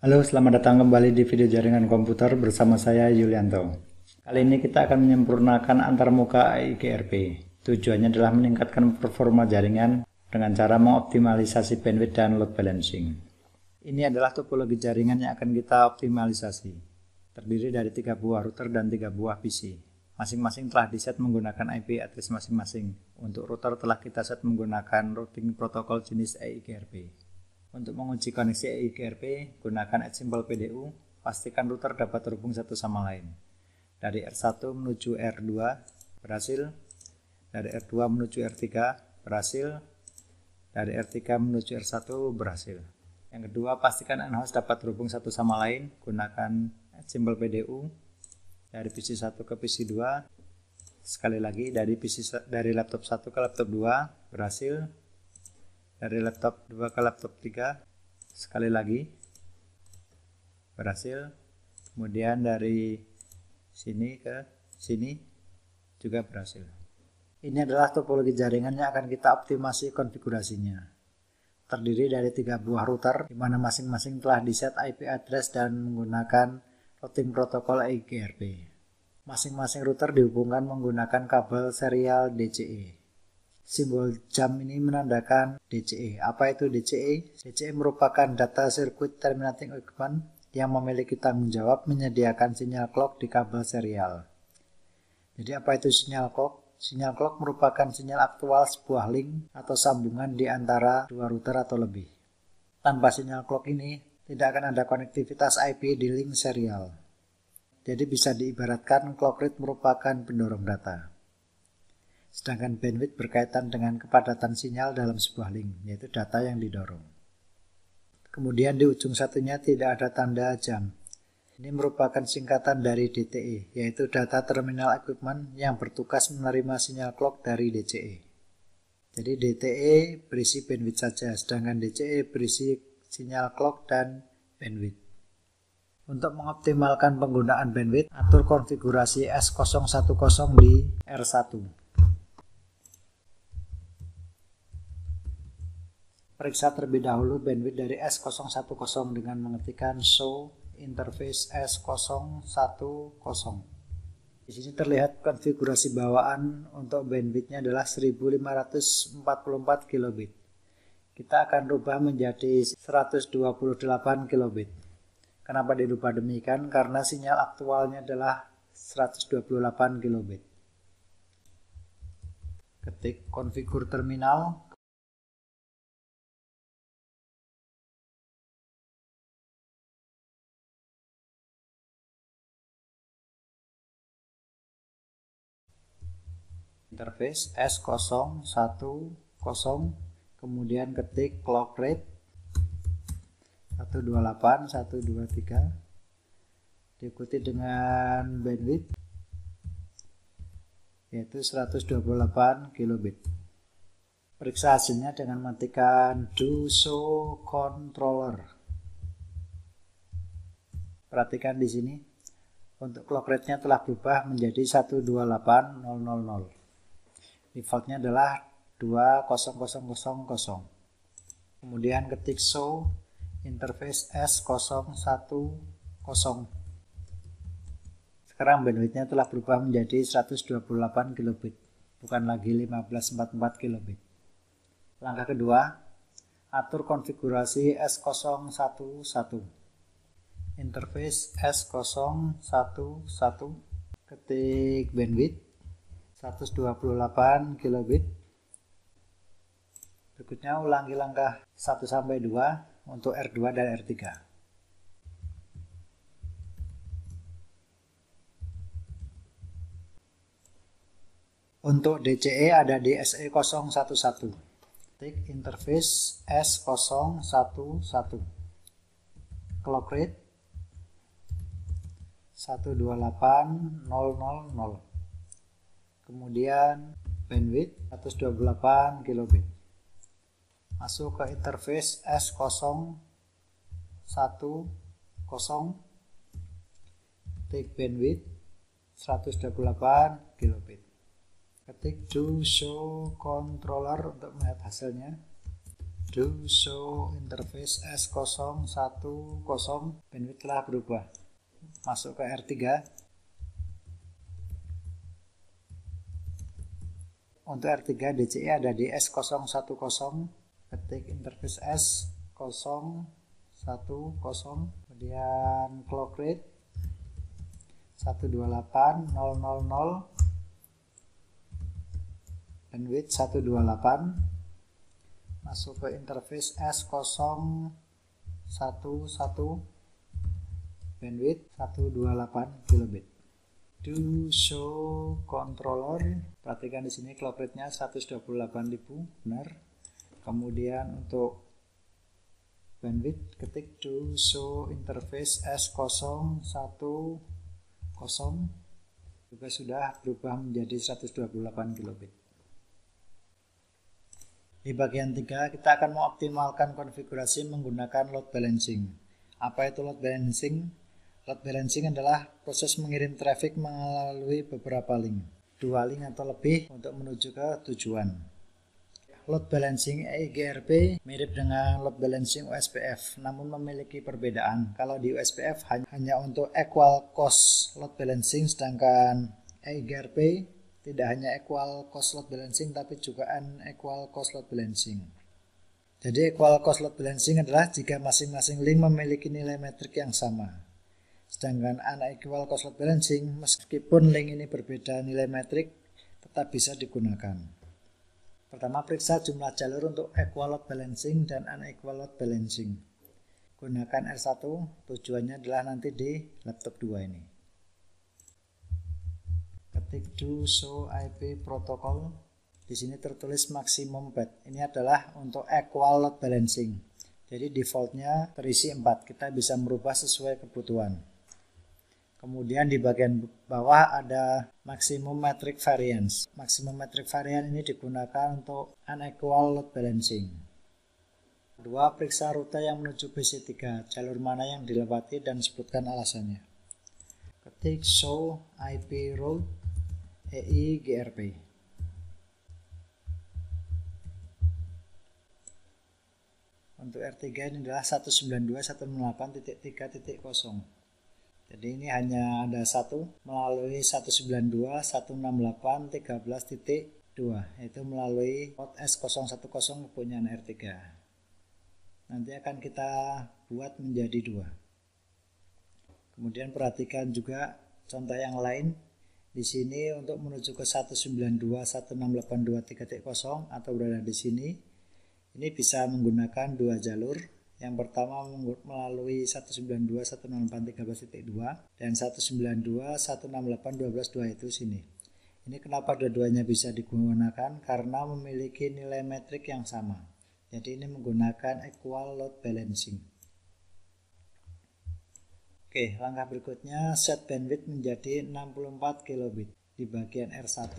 Halo, selamat datang kembali di video jaringan komputer bersama saya Yulianto. Kali ini kita akan menyempurnakan antarmuka AIGRP. Tujuannya adalah meningkatkan performa jaringan dengan cara mengoptimalisasi bandwidth dan load balancing. Ini adalah topologi jaringan yang akan kita optimalisasi. Terdiri dari 3 buah router dan 3 buah PC. Masing-masing telah diset menggunakan IP address masing-masing. Untuk router telah kita set menggunakan routing protokol jenis AIGRP. Untuk menguji koneksi AIGRP, gunakan Simple PDU, pastikan router dapat terhubung satu sama lain. Dari R1 menuju R2, berhasil. Dari R2 menuju R3, berhasil. Dari R3 menuju R1, berhasil. Yang kedua, pastikan n-host dapat terhubung satu sama lain, gunakan Simple PDU. Dari PC1 ke PC2, sekali lagi dari laptop 1 ke laptop 2, berhasil. Dari laptop 2 ke laptop 3, sekali lagi, berhasil. Kemudian dari sini ke sini juga berhasil. Ini adalah topologi jaringan yang akan kita optimasi konfigurasinya. Terdiri dari 3 buah router, di mana masing-masing telah diset IP address dan menggunakan routing protokol AIGRP. Masing-masing router dihubungkan menggunakan kabel serial DCE. Simbol jam ini menandakan DCE. Apa itu DCE? DCE merupakan Data Circuit Terminating Equipment yang memiliki tanggung jawab menyediakan sinyal clock di kabel serial. Jadi apa itu sinyal clock? Sinyal clock merupakan sinyal aktual sebuah link atau sambungan di antara dua router atau lebih. Tanpa sinyal clock ini, tidak akan ada konektivitas IP di link serial. Jadi bisa diibaratkan clock rate merupakan pendorong data. Sedangkan bandwidth berkaitan dengan kepadatan sinyal dalam sebuah link, yaitu data yang didorong. Kemudian di ujung satunya tidak ada tanda jam. Ini merupakan singkatan dari DTE, yaitu Data Terminal Equipment yang bertugas menerima sinyal clock dari DCE. Jadi DTE berisi bandwidth saja, sedangkan DCE berisi sinyal clock dan bandwidth. Untuk mengoptimalkan penggunaan bandwidth, atur konfigurasi S010 di R1. Periksa terlebih dahulu bandwidth dari S010 dengan mengetikkan show interface S010. Di sini terlihat konfigurasi bawaan untuk bandwidthnya adalah 1544 kilobit. Kita akan rubah menjadi 128 kilobit. Kenapa dirubah demikian? Karena sinyal aktualnya adalah 128 kilobit. Ketik konfigur terminal. Interface S010, kemudian ketik clock rate 128, 123, diikuti dengan bandwidth yaitu 128 kilobit. Periksa hasilnya dengan mengetikkan do show controller. Perhatikan di sini untuk clock rate-nya telah berubah menjadi 128.000. Defaultnya adalah 20000. Kemudian ketik show interface S010. Sekarang bandwidthnya telah berubah menjadi 128 kilobit, bukan lagi 1544 kilobit. Langkah kedua, atur konfigurasi S011. Interface S011, ketik bandwidth 128 kilobit. Berikutnya ulangi langkah 1-2 untuk R2 dan R3. Untuk DCE ada di SE011. Ketik interface S011. Clock rate 128.000. Kemudian bandwidth 128 kilobit. Masuk ke interface S010. Ketik bandwidth 128 kilobit. Ketik do show controller untuk melihat hasilnya. do show interface S010, bandwidth telah berubah. Masuk ke R3. Untuk R3 DCI ada di S010, ketik interface S010, kemudian clock rate 128.000, bandwidth 128. Masuk ke interface S011, bandwidth 128 kilobit. Do show controller, perhatikan di sini clock rate-nya 128.000, benar. Kemudian untuk bandwidth ketik do show interface S010 juga sudah berubah menjadi 128 kilobit. Di bagian 3 kita akan mengoptimalkan konfigurasi menggunakan load balancing. Apa itu load balancing? Load balancing adalah proses mengirim traffic melalui beberapa link, 2 link atau lebih untuk menuju ke tujuan. Load balancing EIGRP mirip dengan load balancing USPF, namun memiliki perbedaan. Kalau di USPF hanya untuk equal cost load balancing, sedangkan EIGRP tidak hanya equal cost load balancing tapi juga unequal cost load balancing. Jadi equal cost load balancing adalah jika masing-masing link memiliki nilai metrik yang sama. Sedangkan unequal cost load balancing, meskipun link ini berbeda nilai metrik, tetap bisa digunakan. Pertama, periksa jumlah jalur untuk equal load balancing dan unequal load balancing. Gunakan R1, tujuannya adalah nanti di laptop 2 ini. Ketik do show IP protocol. Di sini tertulis maximum bed. Ini adalah untuk equal load balancing. Jadi defaultnya terisi 4. Kita bisa merubah sesuai kebutuhan. Kemudian di bagian bawah ada maximum metric variance. Maximum metric variance ini digunakan untuk unequal load balancing. Kedua, periksa rute yang menuju BC3. Jalur mana yang dilewati dan sebutkan alasannya. Ketik show IP route EIGRP. Untuk R3 ini adalah 192.168.3.0. Jadi ini hanya ada satu melalui 192.168.13.2, yaitu melalui port S010 kepunyaan R3. Nanti akan kita buat menjadi 2. Kemudian perhatikan juga contoh yang lain. Di sini untuk menuju ke 192.168.2.3.0 atau berada di sini, ini bisa menggunakan 2 jalur. Yang pertama melalui 192.168.13.2 dan 192.168.12.2 itu sini. Ini kenapa dua-duanya bisa digunakan? Karena memiliki nilai metrik yang sama. Jadi ini menggunakan equal load balancing. Oke, langkah berikutnya set bandwidth menjadi 64 kilobit. Di bagian R1,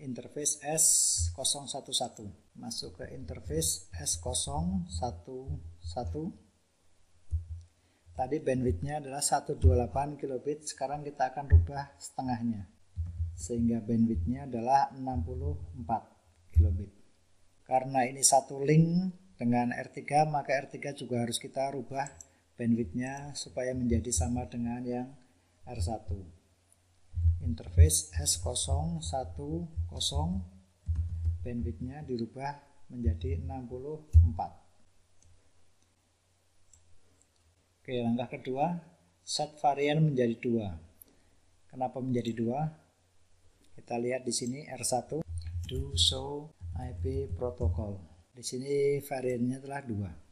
interface S011. Masuk ke interface S011. Tadi bandwidthnya adalah 128 kilobit, sekarang kita akan rubah setengahnya. Sehingga bandwidthnya adalah 64 kilobit. Karena ini satu link dengan R3, maka R3 juga harus kita rubah bandwidthnya supaya menjadi sama dengan yang R1. Interface S010, bandwidthnya dirubah menjadi 64. Oke, langkah kedua, set varian menjadi 2. Kenapa menjadi 2? Kita lihat di sini R1, do show IP protocol. Di sini variannya telah 2.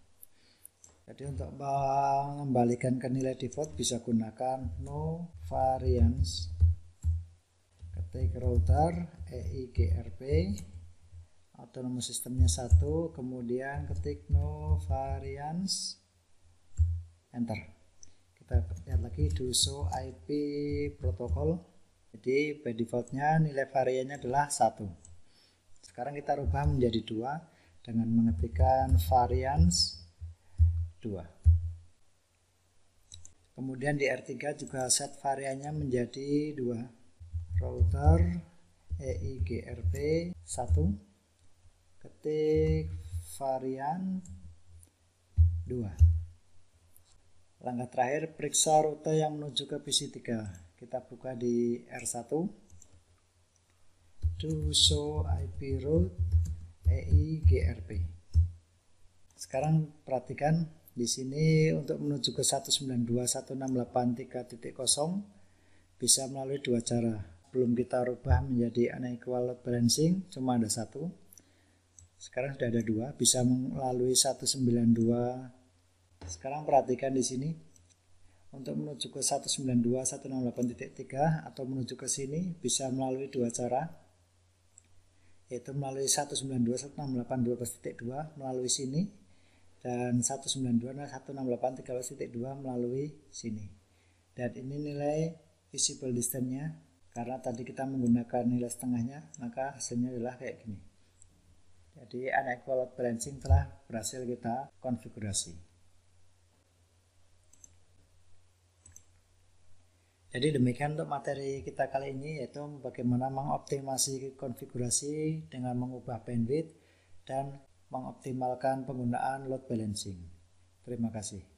Jadi untuk mengembalikan ke nilai default bisa gunakan no variance. Ketik router EIGRP, autonomous sistemnya 1, kemudian ketik no variance, enter. Kita lihat lagi do show IP protocol. Jadi by defaultnya nilai variannya adalah 1. Sekarang kita rubah menjadi 2 dengan mengetikkan variance 2. Kemudian di R3 juga set variannya menjadi 2. Router EIGRP 1, ketik varian 2. Langkah terakhir, periksa rute yang menuju ke PC3. Kita buka di R1. Do show IP route EIGRP. Sekarang perhatikan di sini untuk menuju ke 192.168.3.0 bisa melalui dua cara. Belum kita rubah menjadi unequal load balancing, cuma ada satu. Sekarang sudah ada dua, bisa melalui 192. Sekarang perhatikan di sini untuk menuju ke 192.168.3 atau menuju ke sini bisa melalui dua cara, yaitu melalui 192.168.12.2 melalui sini dan 192.168.13.2 melalui sini. Dan ini nilai visible distance-nya, karena tadi kita menggunakan nilai setengahnya, maka hasilnya adalah kayak gini. Jadi unequal load balancing telah berhasil kita konfigurasi. Jadi demikian untuk materi kita kali ini, yaitu bagaimana mengoptimasi konfigurasi dengan mengubah bandwidth dan mengoptimalkan penggunaan load balancing. Terima kasih.